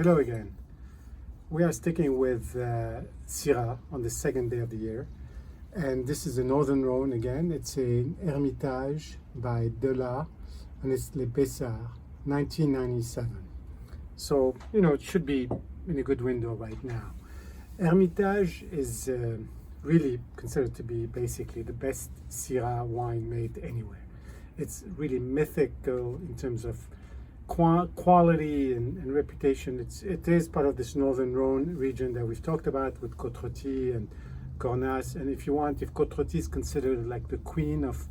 Hello again. We are sticking with Syrah on the second day of the year. And this is the Northern Rhone again. It's an Hermitage by Delas, and it's Les Bessards, 1997. So, it should be in a good window right now. Hermitage is really considered to be basically the best Syrah wine made anywhere. It's really mythical in terms of quality and reputation. It is part of this Northern Rhone region that we've talked about with Côte-Rôtie and Cornas. And if Côte-Rôtie is considered like the queen of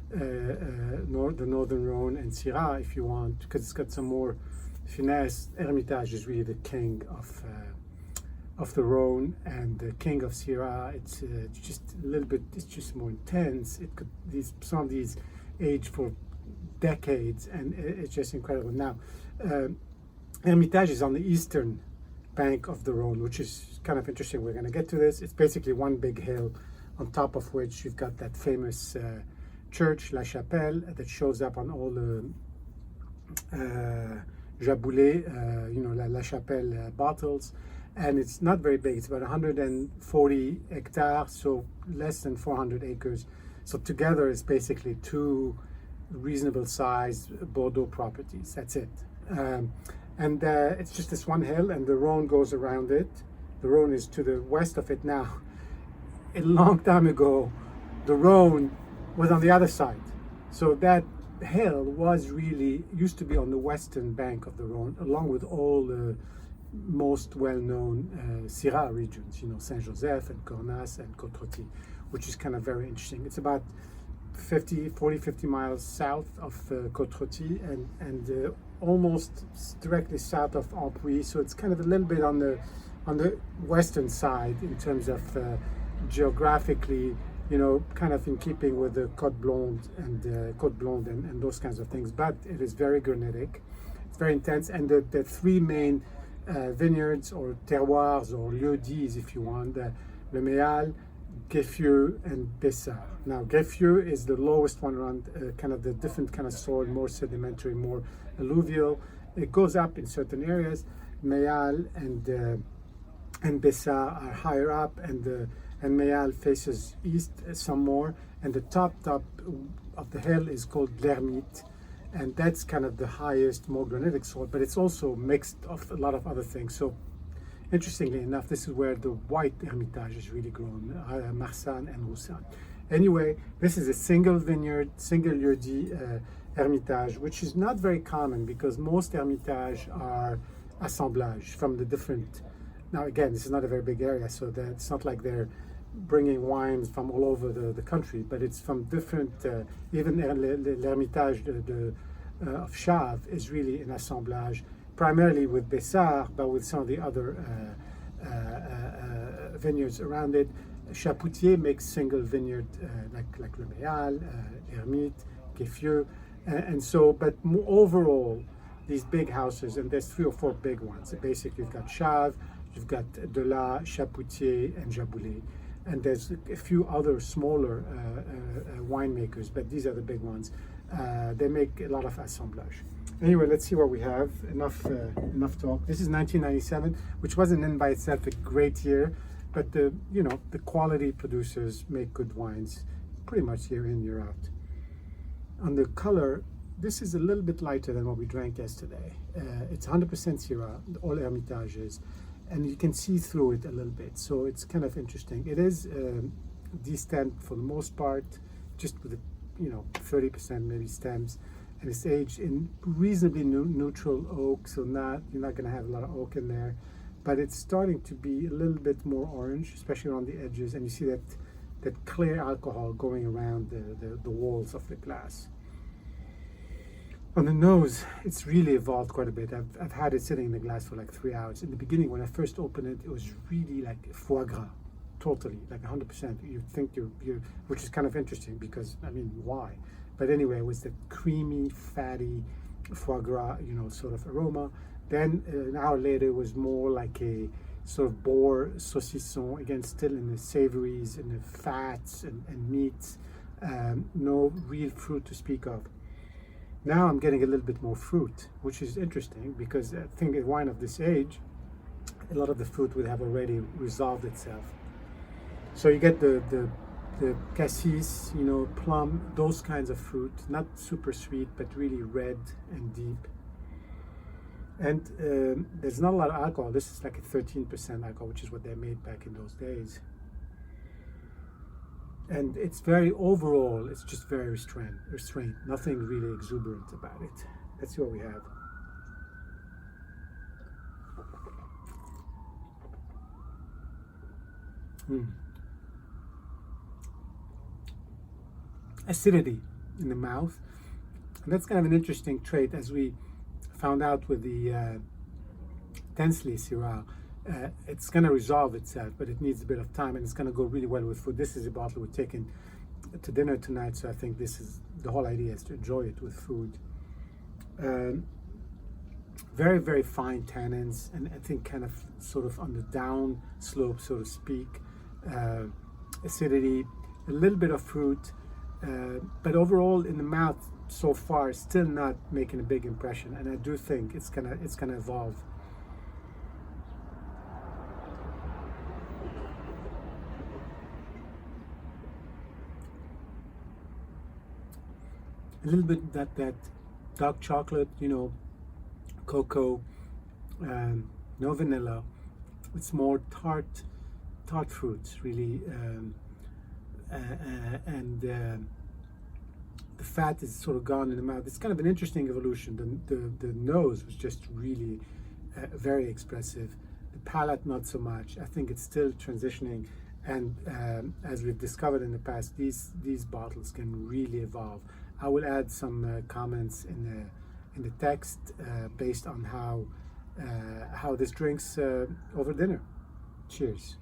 the Northern Rhone and Syrah, if you want, because it's got some more finesse, Hermitage is really the king of the Rhone and the king of Syrah. It's just a little bit. It's just more intense. Some of these age for decades, and it's just incredible. Now, Hermitage is on the eastern bank of the Rhone, which is kind of interesting. We're going to get to this. It's basically one big hill on top of which you've got that famous church, La Chapelle, that shows up on all the Jaboulé, La Chapelle bottles. And it's not very big. It's about 140 hectares, so less than 400 acres. So together it's basically two reasonable sized Bordeaux properties. That's it. And it's just this one hill, and the Rhone goes around it. The Rhone is to the west of it now. A long time ago, the Rhone was on the other side. So that hill used to be on the western bank of the Rhone, along with all the most well-known Syrah regions, Saint-Joseph and Cornas and Côte-Rôtie, which is kind of very interesting. It's about 50 miles south of Côte-Rôtie and almost directly south of Ampuis. So it's kind of a little bit on the western side in terms of geographically, kind of in keeping with the Côte Blonde and those kinds of things. But it is very granitic. It's very intense. And the three main vineyards or terroirs or lieux-dits, if you want, Le Méal, Greffieux and Bessards. Now, Greffieux is the lowest one around, kind of the different kind of soil, more sedimentary, more alluvial. It goes up in certain areas. Méal and Bessards are higher up, and Méal faces east some more. And the top of the hill is called L'Hermite, and that's kind of the highest, more granitic soil. But it's also mixed of a lot of other things. So, interestingly enough, this is where the white Hermitage is really grown, Marsanne and Roussanne. Anyway, this is a single vineyard, single lieu-dit Hermitage, which is not very common because most Hermitage are assemblage from the different. Now, again, this is not a very big area, so that it's not like they're bringing wines from all over the country, but it's from different, even l'Hermitage of Chave is really an assemblage, primarily with Bessards, but with some of the other vineyards around it. Chapoutier makes single vineyard like Le Méal, Hermite, Greffieux, and so. But overall, these big houses, and there's 3 or 4 big ones. So basically, you've got Chave, you've got Delas, Chapoutier, and Jaboulé, and there's a few other smaller winemakers, but these are the big ones. They make a lot of assemblage. Anyway, let's see what we have. Enough talk. This is 1997, which wasn't in by itself a great year, but the quality producers make good wines pretty much year in, year out. On the color, this is a little bit lighter than what we drank yesterday. It's 100% Syrah, all Hermitages, and you can see through it a little bit. So it's kind of interesting. It is destemmed for the most part, just with 30% maybe stems. And it's aged in reasonably neutral oak, so you're not going to have a lot of oak in there, but it's starting to be a little bit more orange, especially around the edges, and you see that clear alcohol going around the walls of the glass. On the nose, it's really evolved quite a bit. I've had it sitting in the glass for like 3 hours. In the beginning, when I first opened it, it was really like foie gras, totally, like 100%. You think you're, which is kind of interesting because, why? But anyway, it was the creamy, fatty foie gras, sort of aroma. Then an hour later, it was more like a sort of boar saucisson, again, still in the savories and the fats and meats. No real fruit to speak of. Now I'm getting a little bit more fruit, which is interesting because I think a wine of this age, a lot of the fruit would have already resolved itself. So you get the cassis, plum, those kinds of fruit, not super sweet, but really red and deep. And there's not a lot of alcohol. This is like a 13% alcohol, which is what they made back in those days. And it's very, overall, it's just very restrained. Nothing really exuberant about it. Let's see what we have. Acidity in the mouth. And that's kind of an interesting trait, as we found out with the Tensley Syrah. It's going to resolve itself, but it needs a bit of time, and it's going to go really well with food. This is a bottle we're taking to dinner tonight, so I think this is the whole idea, is to enjoy it with food. Very, very fine tannins, and I think kind of sort of on the down slope, so to speak. Acidity, a little bit of fruit, but overall in the mouth so far, still not making a big impression. And I do think it's gonna evolve. A little bit that dark chocolate, cocoa, no vanilla. It's more tart fruits, really, and the fat is sort of gone in the mouth. It's kind of an interesting evolution. The nose was just really very expressive. The palate, not so much. I think it's still transitioning, and as we've discovered in the past, these bottles can really evolve. I will add some comments in the text based on how this drinks over dinner. Cheers.